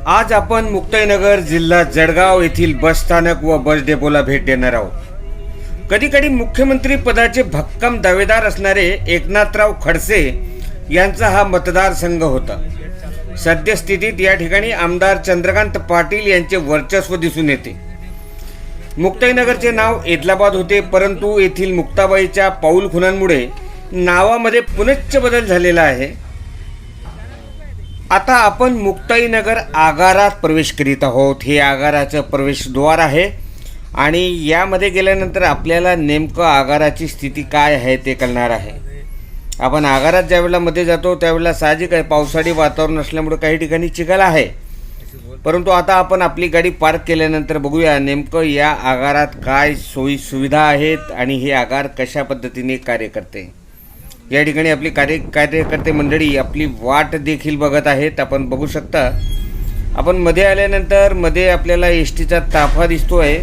आज आपण मुक्ताईनगर जिल्हा जळगाव येथील बसस्थानक व बस डेपोला भेट देणार आहोत। कधी कधी मुख्यमंत्री पदाचे भक्कम दावेदार असणारे एकनाथराव खडसे यांचा हा मतदारसंघ होता। सद्यस्थितीत या ठिकाणी आमदार चंद्रकांत पाटील यांचे वर्चस्व दिसून येते। मुक्ताईनगरचे नाव एदलाबाद होते, परंतु येथील मुक्ताबाईच्या पाऊल खुणांमुळे नावामध्ये पुनश्च बदल झालेला आहे। आता आपण मुक्ताईनगर आगारात प्रवेश करीत आहोत। हे आगाराचं प्रवेशद्वार आहे आणि यामध्ये गेल्यानंतर आपल्याला नेमकं आगाराची स्थिती काय आहे ते कळणार आहे। आपण आगारात ज्यावेळेला मध्ये जातो त्यावेळेला साहजिक आहे, पावसाळी वातावरण असल्यामुळे काही ठिकाणी चिखल आहे, परंतु आता आपण आपली गाडी पार्क केल्यानंतर बघूया नेमकं या आगारात काय सोयी सुविधा आहेत आणि हे आगार कशा पद्धतीने कार्य करते। या ठिकाणी आपली कार्यकर्ते मंडळी आपली वाट देखील बघत आहेत। आपण बघू शकता, आपण मध्ये आल्यानंतर मध्ये आपल्याला एस टीचा ताफा दिसतोय।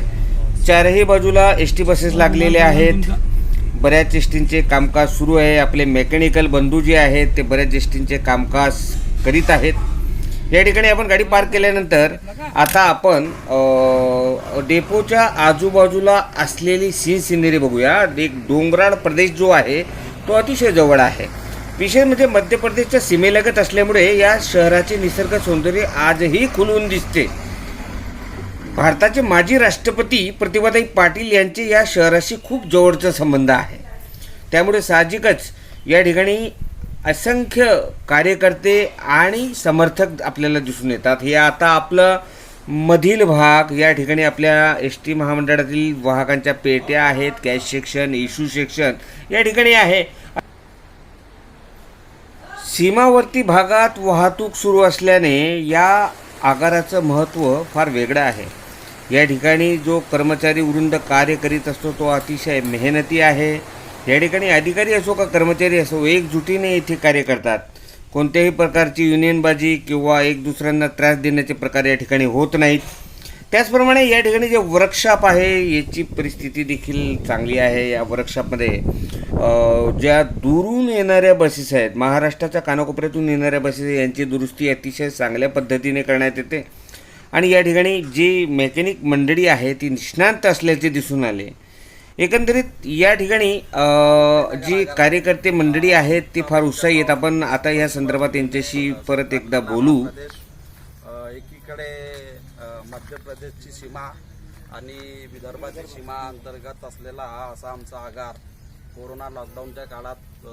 चारही बाजूला एस टी बसेस लागलेल्या आहेत। बऱ्याच एस टींचे कामकाज सुरू आहे। आपले मेकॅनिकल बंधू जे आहेत ते बऱ्याच एस टींचे कामकाज करीत आहेत। या ठिकाणी आपण गाडी पार्क केल्यानंतर आता आपण डेपोच्या आजूबाजूला असलेली सिनरी बघूया। एक डोंगराळ प्रदेश जो आहे तो अतिशय जवळ आहे। विशेष म्हणजे मध्य प्रदेशच्या सीमेलगत असल्यामुळे या शहराचे निसर्ग सौंदर्य आजही खुलून दिसते। भारताचे माजी राष्ट्रपती प्रतिभाताई पाटील यांचे या शहराशी खूप जवळचा संबंध आहे। त्यामुळे साहजिकच या ठिकाणी असंख्य कार्यकर्ते आणि समर्थक आपल्याला दिसून येतात। हे आता आपलं मधील भाग, या ठिकाणी आपल्या एस टी महामंडळातील वाहकांच्या पेट्या आहेत, कॅश सेक्शन, इश्यू सेक्शन या ठिकाणी आहे। सीमावर्ती भागात वाहतूक सुरू असल्याने या आगाराचं महत्त्व फार वेगळं आहे। या ठिकाणी जो कर्मचारी वृंद कार्य करीत असतो तो अतिशय मेहनती आहे। या ठिकाणी अधिकारी असो का कर्मचारी असो एकजुटीने इथे कार्य करतात। कोणत्याही प्रकारची युनियनबाजी किंवा एक दुसऱ्यांना त्रास देण्याचे प्रकार या ठिकाणी होत नाहीत। त्याचप्रमाणे या ठिकाणी जे वर्कशॉप आहे याची परिस्थिती देखील चांगली आहे। या वर्कशॉपमध्ये ज्या दुरून येणाऱ्या बसेस आहेत, महाराष्ट्राच्या कानाकोपऱ्यातून येणाऱ्या बसेस, यांची दुरुस्ती अतिशय चांगल्या पद्धतीने करण्यात येते आणि या ठिकाणी जी मेकॅनिक मंडळी आहे ती निष्णात असल्याचे दिसून आले। एकंदरीत या ठिकाणी जी कार्यकर्ते मंडळी आहेत ती फार उत्साही आहेत। आपण आता या संदर्भात यांच्याशी परत एकदा बोलू। एकीकडे मध्य प्रदेशची सीमा आणि विदर्भाची सीमा अंतर्गत असलेला हा असा आमचा आगार कोरोना लॉकडाऊनच्या काळात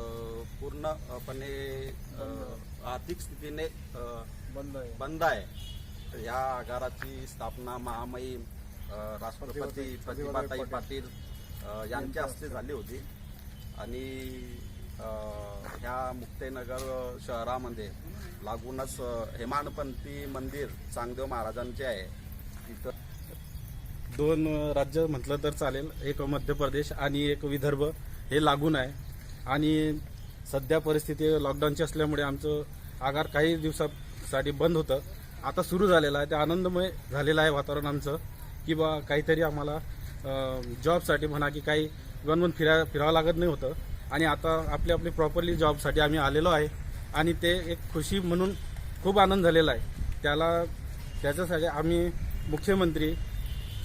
पूर्णपणे आर्थिक स्थितीने बंद आहे। या आगाराची स्थापना महामहिम राष्ट्रपती प्रतिभाताई पाटील यांच्या हस्ते झाली होती आणि ह्या मुक्ताईनगर शहरामध्ये लागूनच हेमाडपंथी मंदिर चांगदेव महाराजांचे आहे। तिथं दोन राज्य म्हटलं तर चालेल, एक मध्य प्रदेश आणि एक विदर्भ हे लागून आहे आणि सध्या परिस्थिती लॉकडाऊनची असल्यामुळे आमचं आगार काही दिवसासाठी बंद होतं, आता सुरू झालेलं आहे। ते आनंदमय झालेलं आहे वातावरण आमचं की बा काहीतरी आम्हाला जॉबसाठी म्हणा की काही बनवून फिरावं लागत नाही होतं आणि आता आपली प्रॉपरली जॉबसाठी आम्ही आलेलो आहे आणि ते एक खुशी म्हणून खूप आनंद झालेला आहे। त्याच्यासाठी आम्ही मुख्यमंत्री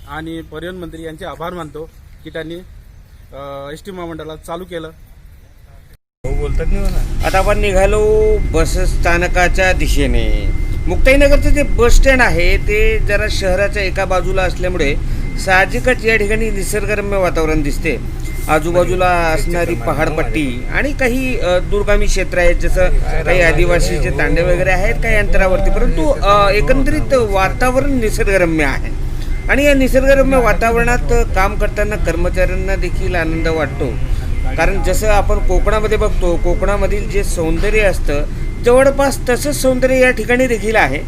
आणि परिवहन मंत्री यांचे आभार मानतो की त्यांनी एस टी महामंडळाला चालू केलं। बोलतात नाही मला। आता आपण निघालो बस स्थानकाच्या दिशेने। मुक्ताईनगरचं जे बस स्टँड आहे ते जरा शहराच्या एका बाजूला असल्यामुळे साहजिकच या ठिकाणी निसर्गरम्य वातावरण दिसते। आजूबाजूला असणारी पहाडपट्टी आणि काही दुर्गमी क्षेत्र आहेत, जसं काही आदिवासीचे तांडे वगैरे आहेत काही अंतरावरती, परंतु एकंदरीत वातावरण निसर्गरम्य आहे आणि या निसर्गरम्य वातावरणात काम करताना कर्मचाऱ्यांना देखील आनंद वाटतो। कारण जसं आपण कोकणामध्ये बघतो, कोकणामधील जे सौंदर्य असतं जवळपास तसंच सौंदर्य या ठिकाणी देखील आहे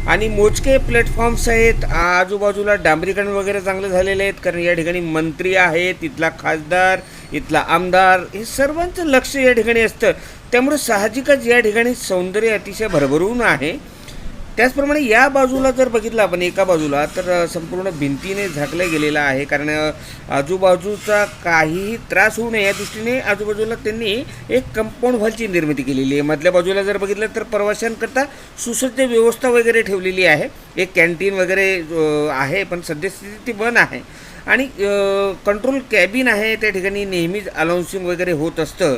आणि मोजके प्लॅटफॉर्म्स आहेत। आजूबाजूला डांबरीकरण वगैरे चांगले झालेले आहेत, कारण या ठिकाणी मंत्री आहेत, इथला खासदार, इथला आमदार, हे सर्वांचं लक्ष या ठिकाणी असतं। त्यामुळे साहजिकच या ठिकाणी सौंदर्य अतिशय भरभरून आहे। त्याचप्रमाणे या बाजूला जर बघितलं आपण एका बाजूला तर संपूर्ण भिंतीने झाकलं गेलेलं आहे, कारण आजूबाजूचा काहीही त्रास होऊ नये या दृष्टीने आजूबाजूला त्यांनी एक कंपाऊंड वॉलची निर्मिती केलेली आहे. मधल्या बाजूला जर बघितलं तर प्रवाशांकरता सुसज्ज व्यवस्था वगैरे ठेवलेली आहे. एक कॅन्टीन वगैरे आहे, पण सद्यस्थिती ती बंद आहे. आणि कंट्रोल कॅबिन आहे, त्या ठिकाणी नेहमीच अनाउन्सिंग वगैरे होत असतं,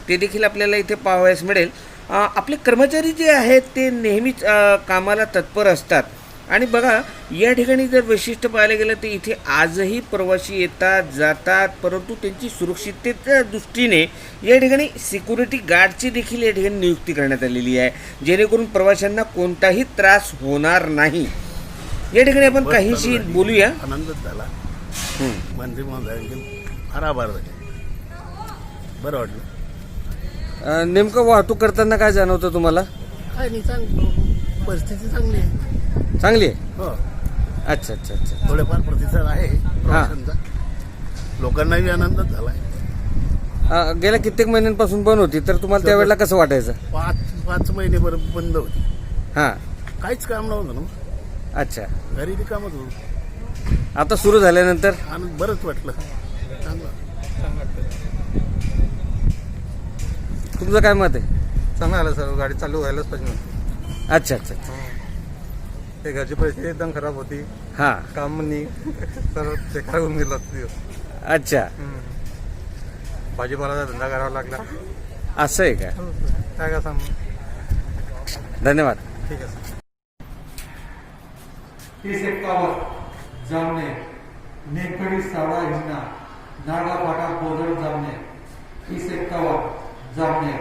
ते देखील आपल्याला इथे पाहावयास मिळेल. आपले कर्मचारी जे आहेत ते नेहमीच कामाला तत्पर असतात. आणि बघा या ठिकाणी जर वैशिष्ट्य पाहायला गेलं तर इथे आजही प्रवासी येतात जातात, परंतु त्यांची सुरक्षिततेच्या दृष्टीने या ठिकाणी सिक्युरिटी गार्डची देखील या ठिकाणी नियुक्ती करण्यात आलेली आहे, जेणेकरून प्रवाशांना कोणताही त्रास होणार नाही. या ठिकाणी आपण काहीशी बोलूया. आनंदच झाला. मंत्री महोदयांचे फार आभार झाले. बरं वाटलं. नेमकं वाहतूक करताना काय जाणवतं तुम्हाला? काय नाही, चांगली परिस्थिती चांगली आहे. चांगली आहे. हो, अच्छा अच्छा अच्छा. थोडेफार प्रतिसाद आहे प्रवाशांचा. लोकांनाही आनंदच झालाय. गेल्या कित्येक महिन्यांपासून बंद होती, तर तुम्हाला त्यावेळेला कसं वाटायचं? 5 महिने बंद होती. हां. काहीच काम नव्हतं ना. अच्छा. घरी कामच होतं. आता सुरू झाल्यानंतर आनंद बरंच वाटलं. चांगलं. तुमचं काय मत आहे? चांगलं आलं सर, गाडी चालू व्हायलाच पाहिजे. अच्छा अच्छा अच्छा. ते घरची परिस्थिती एकदम खराब होती. हां. काम नाही तर ते काय होऊन गेलं दिवस. अच्छा. भाजीपाला धंदा करावा लागला. असं आहे का? काय का सांग. धन्यवाद. ठीक आहे सर. 3051 जामने, नेमकडी सावळा हिंगणा, नागापाटा बोदळ जामने, 3051 जामने.